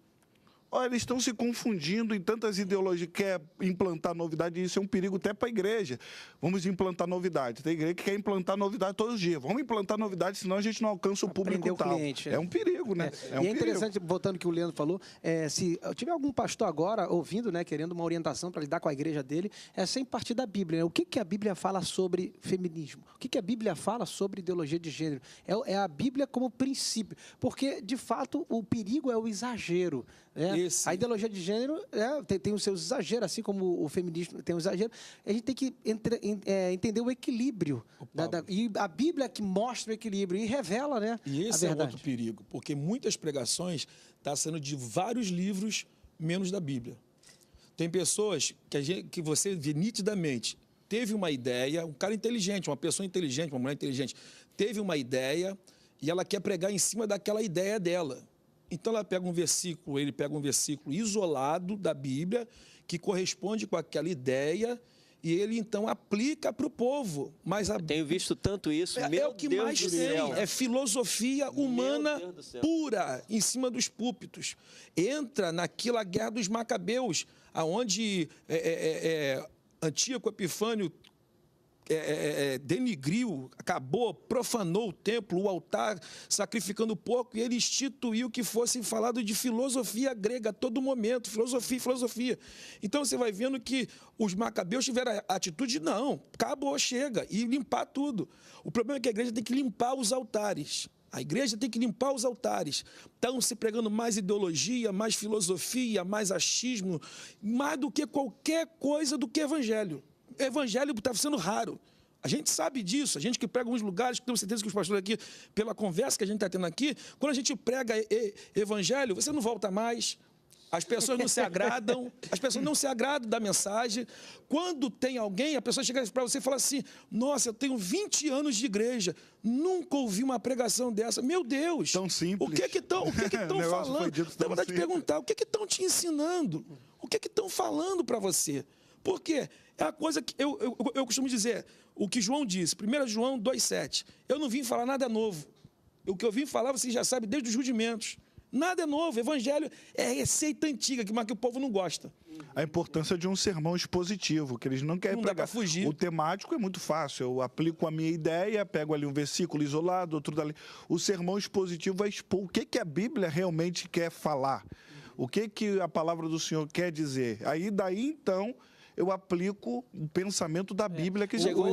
Olha, eles estão se confundindo em tantas ideologias, quer implantar novidade, e isso é um perigo até para a igreja. Vamos implantar novidade. Tem igreja que quer implantar novidade todos os dias. Vamos implantar novidade, senão a gente não alcança o público tal. Cliente, é um perigo, né? E é interessante, voltando ao que o Leandro falou, se tiver algum pastor agora ouvindo, né, querendo uma orientação para lidar com a igreja dele, é sem partir da Bíblia. Né? O que a Bíblia fala sobre feminismo? O que a Bíblia fala sobre ideologia de gênero? É a Bíblia como princípio. Porque, de fato, o perigo é o exagero. A ideologia de gênero tem os seus exageros, assim como o feminismo tem um exagero. A gente tem que entender o equilíbrio. E a Bíblia que mostra o equilíbrio e revela, né, e esse a verdade. É outro perigo, porque muitas pregações estão sendo de vários livros, menos da Bíblia. Tem pessoas que você vê nitidamente, teve uma ideia, um cara inteligente, uma pessoa inteligente, uma mulher inteligente, teve uma ideia e ela quer pregar em cima daquela ideia dela. Então, ele pega um versículo isolado da Bíblia, que corresponde com aquela ideia, e ele, então, aplica para o povo. Mas tenho visto tanto isso, é o que Deus mais do tem, céu. é filosofia humana pura, em cima dos púlpitos. Entra naquela guerra dos Macabeus, onde Antíoco Epifânio denigriu, acabou, profanou o templo, o altar, sacrificando porco, e ele instituiu que fosse falado de filosofia grega a todo momento, filosofia. Então você vai vendo que os macabeus tiveram a atitude de não, acabou, chega, e limpar tudo. O problema é que a igreja tem que limpar os altares. A igreja tem que limpar os altares. Estão se pregando mais ideologia, mais filosofia, mais achismo, mais do que qualquer coisa do que evangelho. O evangelho está sendo raro. A gente sabe disso. A gente que prega em alguns lugares, que tenho certeza que os pastores aqui, pela conversa que a gente está tendo aqui, quando a gente prega evangelho, você não volta mais. As pessoas não se agradam, da mensagem. Quando tem alguém, a pessoa chega para você e fala assim, nossa, eu tenho 20 anos de igreja, nunca ouvi uma pregação dessa. Meu Deus! Tão simples. O que estão falando? Dá vontade de perguntar, o que estão te ensinando? O que estão falando para você? Por quê? É a coisa que eu costumo dizer, o que João disse, 1 João 2,7. Eu não vim falar nada novo. O que eu vim falar, você já sabe desde os rudimentos. Nada é novo. Evangelho é receita antiga, mas que o povo não gosta. A importância de um sermão expositivo, que eles não querem não pregar. Dá pra fugir. O temático é muito fácil. Eu aplico a minha ideia, pego ali um versículo isolado, outro dali. O sermão expositivo vai expor o que a Bíblia realmente quer falar. O que a palavra do Senhor quer dizer. Aí, daí, então, eu aplico o pensamento da Bíblia que chegou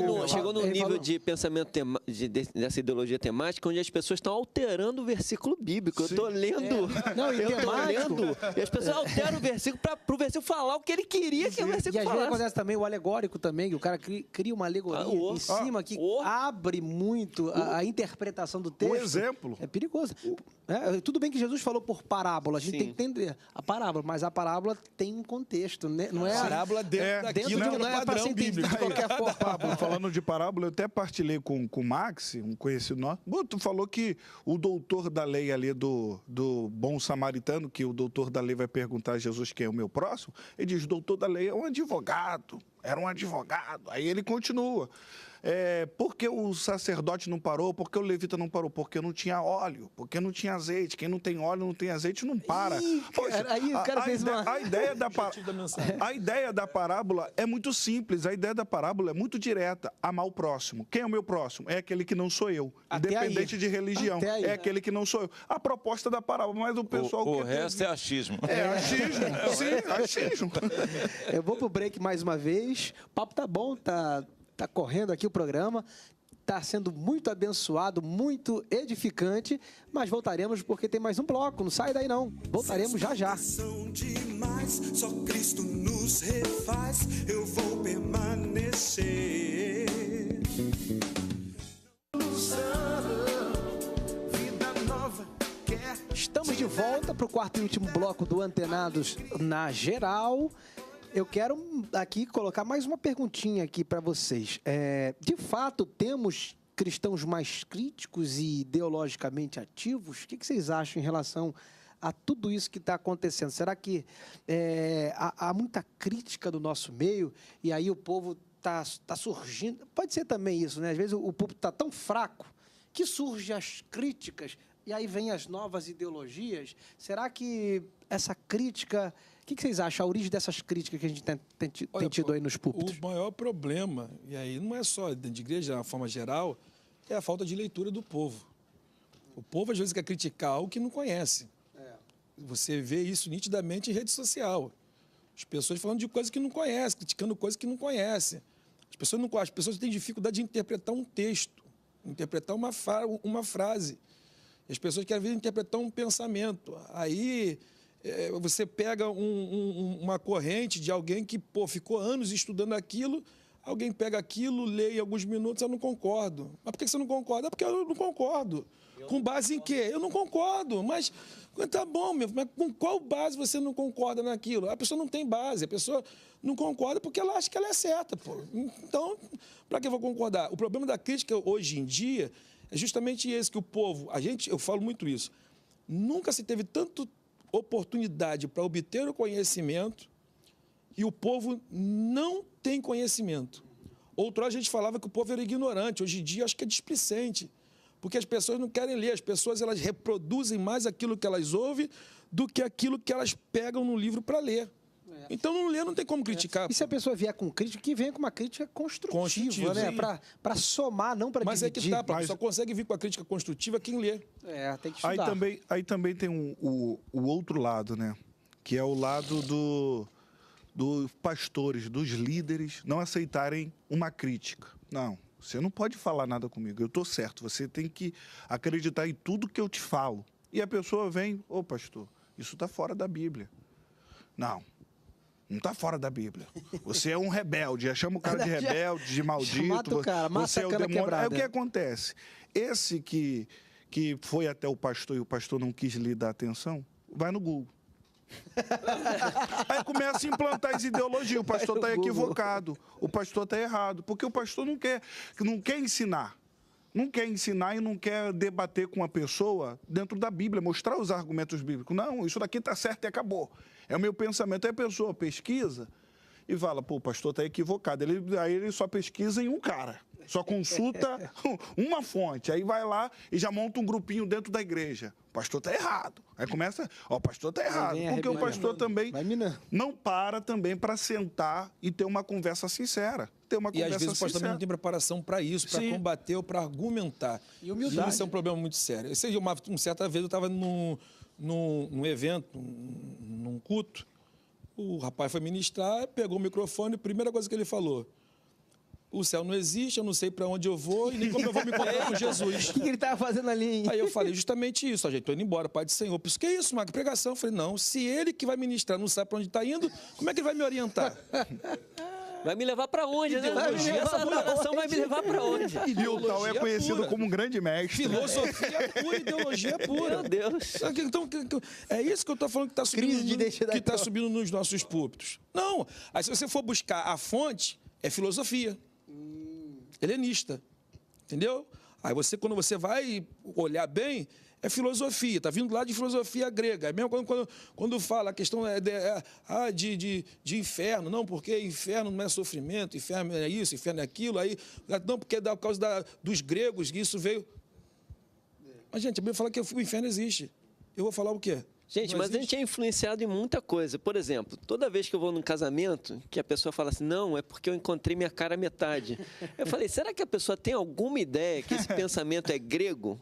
no nível de pensamento dessa ideologia temática, onde as pessoas estão alterando o versículo bíblico. Sim. Eu estou lendo, e as pessoas alteram o versículo para o versículo falar o que ele queria que o versículo falasse. E às vezes acontece também o alegórico também, que o cara cria uma alegoria em cima que abre muito a interpretação do texto. Um exemplo. É perigoso. Tudo bem que Jesus falou por parábola, a gente tem que entender a parábola, mas a parábola tem um contexto, né? Não é a parábola dentro não é para ser entendido de qualquer forma. Pablo, falando de parábola, eu até partilhei com o Max, um conhecido nosso. Tu falou que o doutor da lei ali do bom samaritano, que o doutor da lei vai perguntar a Jesus quem é o meu próximo, ele diz, o doutor da lei é um advogado, era um advogado. Aí ele continua. Por que o sacerdote não parou? Por que o levita não parou? Porque não tinha óleo, porque não tinha azeite. Quem não tem óleo, não tem azeite, não para. Poxa, aí o cara fez a ideia da parábola é muito simples. A ideia da parábola é muito direta. Amar o próximo. Quem é o meu próximo? É aquele que não sou eu. Independente de religião. É aquele que não sou eu. A proposta da parábola, mas o pessoal... O resto é achismo. Achismo. Sim, achismo. Eu vou pro break mais uma vez. O papo tá bom, tá correndo aqui o programa, está sendo muito abençoado, muito edificante, mas voltaremos porque tem mais um bloco, não sai daí não, voltaremos já já. Demais, só Cristo nos refaz, eu vou permanecer. Vida nova, Estamos de volta para o quarto e último bloco do Antenados na Geral. Eu quero aqui colocar mais uma perguntinha aqui para vocês. De fato, temos cristãos mais críticos e ideologicamente ativos? O que vocês acham em relação a tudo isso que está acontecendo? Será que há muita crítica do nosso meio e aí o povo está surgindo? Pode ser também isso, né? Às vezes o povo está tão fraco que surgem as críticas e aí vem as novas ideologias. Será que essa crítica... O que vocês acham, a origem dessas críticas que a gente tem tido aí nos púlpitos? O maior problema, e aí não é só dentro de igreja, de uma forma geral, é a falta de leitura do povo. O povo, às vezes, quer criticar algo que não conhece. Você vê isso nitidamente em rede social. As pessoas falando de coisas que não conhecem, criticando coisas que não conhecem. As pessoas têm dificuldade de interpretar um texto, interpretar uma frase. As pessoas querem interpretar um pensamento. Aí você pega uma corrente de alguém que ficou anos estudando aquilo, alguém pega aquilo, lê em alguns minutos, eu não concordo. Mas por que você não concorda? É porque eu não concordo. Com base em quê? Eu não concordo, mas tá bom, mas com qual base você não concorda naquilo? A pessoa não tem base, a pessoa não concorda porque ela acha que ela é certa, pô. Então, para que eu vou concordar? O problema da crítica hoje em dia é justamente esse, que o povo, eu falo muito isso, nunca se teve tanta oportunidade para obter o conhecimento e o povo não tem conhecimento. Outrora a gente falava que o povo era ignorante, hoje em dia acho que é displicente. Porque as pessoas não querem ler, as pessoas elas reproduzem mais aquilo que elas ouvem do que aquilo que elas pegam no livro para ler. Então, não ler não tem como criticar. E se a pessoa vier com crítica, que venha com uma crítica construtiva, né? Para somar, não para dividir. Mas é que tá, só consegue vir com a crítica construtiva quem lê. Tem que estudar. Aí também tem o outro lado, né? Que é o lado dos pastores, dos líderes, não aceitarem uma crítica. Não. Você não pode falar nada comigo, eu estou certo. Você tem que acreditar em tudo que eu te falo. E a pessoa vem, pastor, isso está fora da Bíblia. Não está fora da Bíblia. Você é um rebelde, chama o cara de rebelde, de maldito. Mata o cara, mata você é o a cana demônio. quebrada. Aí o que acontece? Esse que foi até o pastor e o pastor não quis lhe dar atenção, vai no Google. Aí começa a implantar as ideologias. O pastor está equivocado, o pastor está errado, porque o pastor não quer ensinar. Não quer ensinar e não quer debater com a pessoa dentro da Bíblia, mostrar os argumentos bíblicos. Não, isso daqui está certo e acabou. É o meu pensamento. Aí a pessoa pesquisa e fala, o pastor está equivocado. Aí ele só pesquisa em um cara. Só consulta uma fonte. Aí vai lá e já monta um grupinho dentro da igreja. O pastor está errado. Aí começa, o pastor está errado. Porque o pastor também não para também para sentar e ter uma conversa sincera. E às vezes o pastor também não tem preparação para isso, para combater ou para argumentar. E humildade. Isso é um problema muito sério. Uma certa vez eu estava num evento, num culto, o rapaz foi ministrar, pegou o microfone, a primeira coisa que ele falou: o céu não existe, eu não sei para onde eu vou e nem como eu vou me encontrar com Jesus. O que ele estava fazendo ali, hein? Aí eu falei justamente isso, gente, estou indo embora, Pai do Senhor. Por isso, que é isso, Marco? Pregação. Eu falei, não, se ele que vai ministrar não sabe para onde está indo, como é que ele vai me orientar? Vai me levar para onde, né? Essa adoração vai me levar para onde? E o tal é conhecido como um grande mestre. Filosofia pura, ideologia pura. Meu Deus. Então, é isso que eu estou falando que está subindo nos nossos púlpitos. Não. Aí, se você for buscar a fonte, é filosofia. Helenista. Entendeu? Aí quando você vai olhar bem, é filosofia, está vindo lá de filosofia grega. É mesmo quando fala a questão de inferno, não, porque inferno não é sofrimento, inferno é isso, inferno é aquilo, aí, não, porque é por causa dos gregos que isso veio. Mas, gente, a Bíblia fala que o inferno existe. Eu vou falar o quê? Gente, mas a gente é influenciado em muita coisa. Por exemplo, toda vez que eu vou num casamento, que a pessoa fala assim, não, é porque eu encontrei minha cara à metade. Eu falei, será que a pessoa tem alguma ideia que esse pensamento é grego?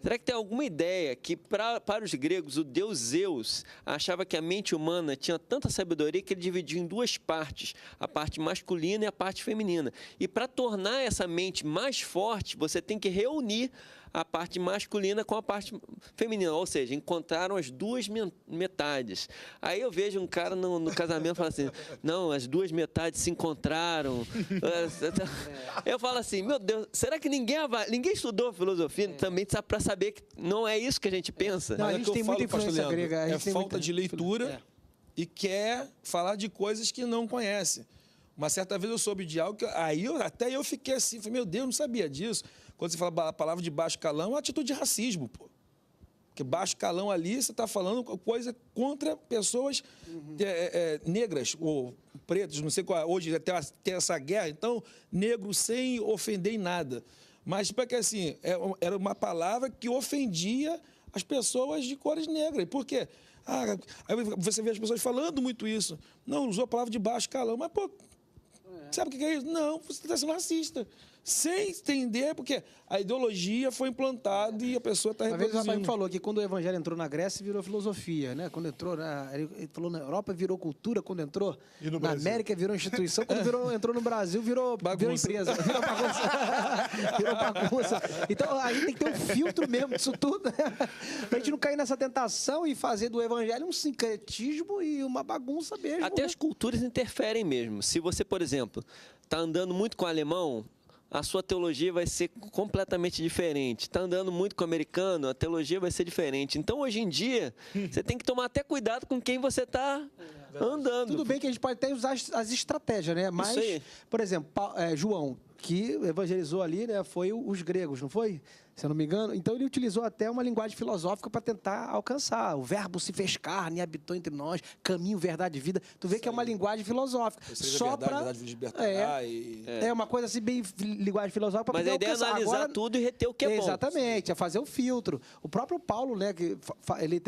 Será que tem alguma ideia que, para os gregos, o deus Zeus achava que a mente humana tinha tanta sabedoria que ele dividiu em duas partes, a parte masculina e a parte feminina. E para tornar essa mente mais forte, você tem que reunir a parte masculina com a parte feminina, ou seja, encontraram as duas metades. Aí eu vejo um cara no casamento falando assim, não, as duas metades se encontraram. Eu falo assim, meu Deus, será que ninguém estudou filosofia também para saber que não é isso que a gente pensa? Não, a gente tem muita influência grega. É falta de leitura e quer falar de coisas que não conhece. Uma certa vez eu soube de algo que até eu fiquei assim, falei, meu Deus, não sabia disso. Quando você fala a palavra de baixo calão, é uma atitude de racismo, pô. Porque baixo calão ali, você está falando coisa contra pessoas negras ou pretas, não sei qual. Hoje até tem essa guerra, então, negro sem ofender em nada. Mas porque assim, era uma palavra que ofendia as pessoas de cores negras. Por quê? Aí você vê as pessoas falando muito isso. Não, usou a palavra de baixo calão. Mas, pô, sabe o que é isso? Não, você está sendo racista. Sem entender, porque a ideologia foi implantada e a pessoa está Uma vez o rapaz me reproduzindo. falou que quando o evangelho entrou na Grécia, virou filosofia, né? Quando entrou ele falou na Europa, virou cultura. Quando entrou E no na Brasil? América, virou instituição. Quando entrou no Brasil, virou Bagunça. empresa. Virou bagunça. Virou bagunça. Então, a gente tem que ter um filtro mesmo disso tudo, né? Pra gente não cair nessa tentação e fazer do evangelho um sincretismo e uma bagunça mesmo. Até né? as culturas interferem mesmo. Se você, por exemplo, está andando muito com o alemão, a sua teologia vai ser completamente diferente. Está andando muito com o americano, a teologia vai ser diferente. Então, hoje em dia, você tem que tomar até cuidado com quem você está andando. Tudo bem que a gente pode até usar as estratégias, né? Mas, Isso aí. por exemplo, João, que evangelizou ali, né, foi os gregos, não foi? Se eu não me engano. Então, ele utilizou até uma linguagem filosófica para tentar alcançar. O verbo se fez carne e habitou entre nós, caminho, verdade e vida. Tu vê que é uma linguagem filosófica. Só para... verdade, libertar É uma coisa assim, bem linguagem filosófica para Mas poder a ideia é alcançar. analisar Agora, tudo e reter o que é bom. exatamente, é fazer o filtro. O próprio Paulo, né, que ele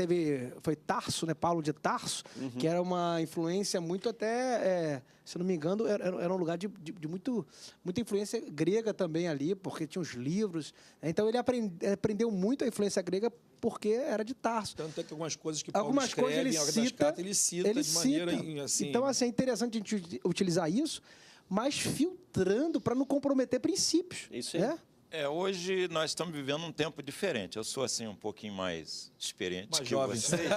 foi Tarso, né, Paulo de Tarso, que era uma influência muito até, se eu não me engano, era um lugar de muita influência grega também ali, porque tinha os livros. Então ele aprendeu muito a influência grega porque era de Tarso. Tanto é que algumas coisas que Paulo Algumas escreve, coisas ele em algumas cita, cartas, ele cita de maneira assim... Então, assim, é interessante a gente utilizar isso, mas filtrando para não comprometer princípios. Isso aí. né? Hoje nós estamos vivendo um tempo diferente. Eu sou, assim, um pouquinho mais experiente Mais que jovem. vocês.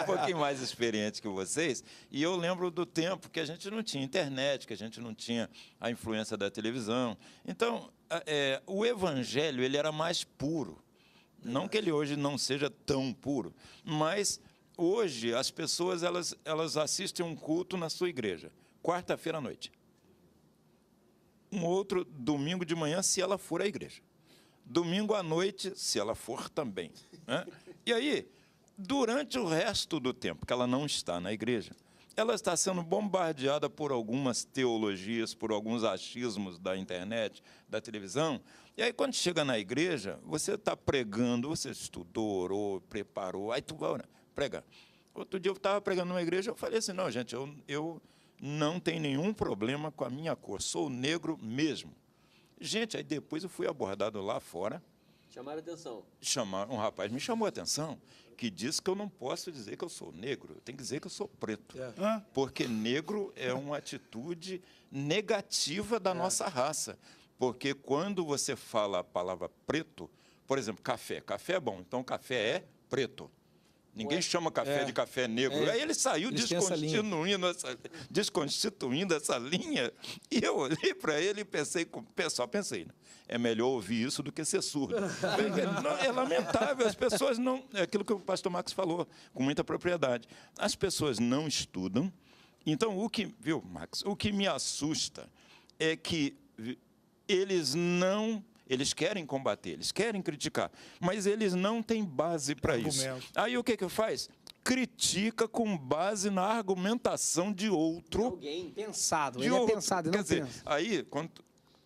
Um pouquinho mais experiente que vocês. E eu lembro do tempo que a gente não tinha internet, que a gente não tinha a influência da televisão. Então, o evangelho, ele era mais puro. Não que ele hoje não seja tão puro, mas hoje as pessoas elas assistem um culto na sua igreja, quarta-feira à noite. Um outro domingo de manhã, se ela for à igreja. Domingo à noite, se ela for também. Né? E aí, durante o resto do tempo que ela não está na igreja, ela está sendo bombardeada por algumas teologias, por alguns achismos da internet, da televisão. E aí, quando chega na igreja, você está pregando, você estudou, orou, preparou, aí tu vai pregar. Outro dia eu estava pregando numa igreja, eu falei assim, não, gente, eu não tenho nenhum problema com a minha cor, sou negro mesmo. Gente, aí depois eu fui abordado lá fora. Chamaram a atenção. Um rapaz me chamou a atenção, que disse que eu não posso dizer que eu sou negro, eu tenho que dizer que eu sou preto. Porque negro é uma atitude negativa da nossa raça. Porque quando você fala a palavra preto, por exemplo, café é bom, então café é preto. Ninguém chama café de café negro. Aí ele saiu desconstituindo essa linha. E eu olhei para ele e pensei, né? É melhor ouvir isso do que ser surdo. É lamentável, as pessoas não... É aquilo que o pastor Max falou, com muita propriedade. As pessoas não estudam. Então, viu, Max? O que me assusta é que eles querem combater, eles querem criticar, mas eles não têm base para isso. Aí o que faz? Critica com base na argumentação de outro. Alguém pensado, de ele outro. é pensado, Quer não dizer, pensa. aí, quando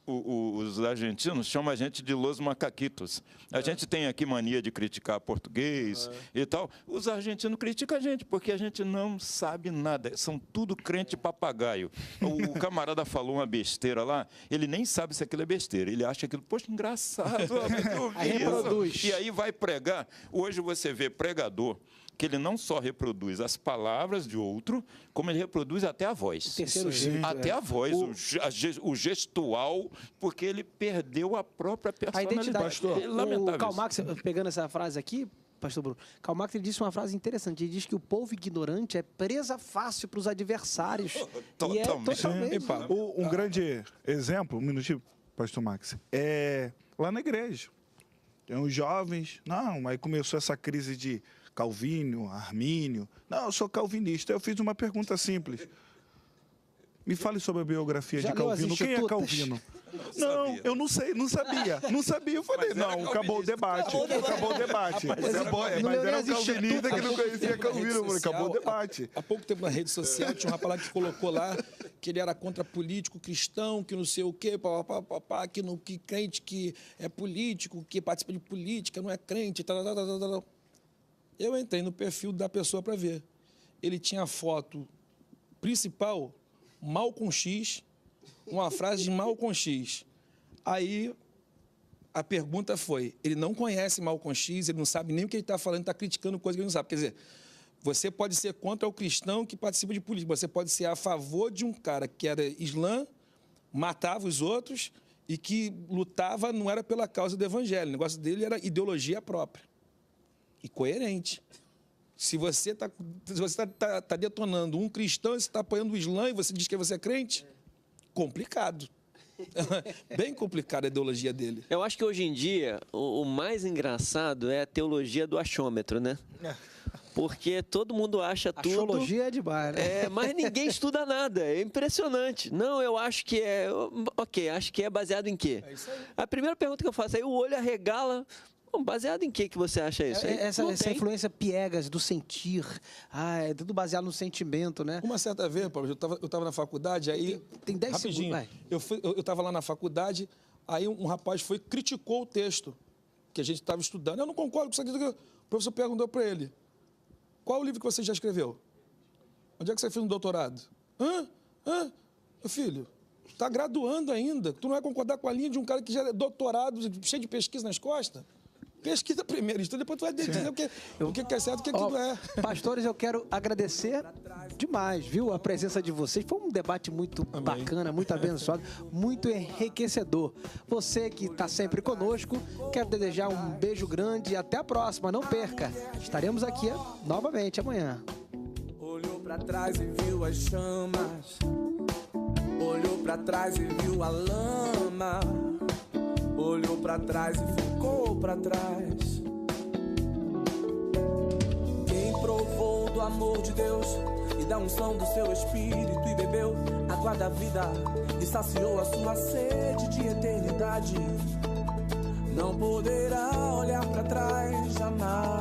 os argentinos chamam a gente de los macaquitos. A gente tem aqui mania de criticar português e tal. Os argentinos criticam a gente porque a gente não sabe nada. São tudo crente papagaio. O camarada falou uma besteira lá, ele nem sabe se aquilo é besteira. Ele acha aquilo, poxa, engraçado. Aí reproduz. E aí vai pregar. Hoje você vê pregador que ele não só reproduz as palavras de outro, como ele reproduz até a voz. Terceiro jeito, até a voz, o gestual, porque ele perdeu a própria A personalidade. identidade. É lamentável O Karl isso. Marx, pegando essa frase aqui, pastor Bruno, Karl Marx ele disse uma frase interessante. Ele diz que o povo ignorante é presa fácil para os adversários. E é Totalmente. totalmente. Um grande exemplo, um minutinho, pastor Max, é lá na igreja. Tem os jovens, não, aí começou essa crise de Calvino, Armínio. Não, eu sou calvinista. Eu fiz uma pergunta simples. Me fale sobre a biografia Já de leu as Calvino. Quem é Institutas? Calvino? Não, eu não sei, não sabia. Não sabia, eu falei, não, acabou o debate. Acabou o debate. Mas era um calvinista que não conhecia Calvino. Eu falei, acabou o debate. Há pouco tempo na rede social tinha um rapaz lá que colocou lá que ele era contra político cristão, que não sei o quê, que crente que é político, que participa de política, não é crente, tal. Eu entrei no perfil da pessoa para ver. Ele tinha a foto principal, Malcolm X, uma frase de Malcolm X. Aí a pergunta foi, ele não conhece Malcolm X, ele não sabe nem o que ele está falando, está criticando coisa que ele não sabe. Quer dizer, você pode ser contra o cristão que participa de política, você pode ser a favor de um cara que era islã, matava os outros e que lutava, não era pela causa do evangelho, o negócio dele era ideologia própria e coerente. Se você está detonando um cristão e você está apoiando o islã e você diz que você é crente, complicado. Bem complicada a ideologia dele. Eu acho que hoje em dia o mais engraçado é a teologia do achômetro, né? Porque todo mundo acha tudo. Axologia é demais, né? Mas ninguém estuda nada. É impressionante. Não, eu acho que é. Ok, acho que é baseado em quê? É isso aí. A primeira pergunta que eu faço aí, o olho arregala. Bom, baseado em que você acha isso? Essa Não tem. influência piegas do sentir. É tudo baseado no sentimento, né? Uma certa vez, Paulo, eu estava na faculdade, aí... Tem 10 rapidinho, segundos, vai. eu estava lá na faculdade, aí um rapaz criticou o texto que a gente estava estudando. Eu não concordo com isso aqui. O professor perguntou para ele, qual o livro que você já escreveu? Onde é que você fez um doutorado? Meu filho, está graduando ainda. Tu não vai concordar com a linha de um cara que já é doutorado, cheio de pesquisa nas costas? Pesquisa primeiro, estuda, depois tu vai dizer o que é certo e o que não é. Pastores, eu quero agradecer demais, viu? A presença de vocês. Foi um debate muito bacana, muito abençoado, muito enriquecedor. Você que está sempre conosco, quero desejar um beijo grande e até a próxima. Não perca. Estaremos aqui novamente amanhã. Olhou pra trás e viu as chamas. Olhou pra trás e viu a lama. Olhou pra trás e ficou pra trás. Quem provou do amor de Deus e da unção do seu espírito e bebeu água da vida e saciou a sua sede de eternidade, não poderá olhar pra trás jamais.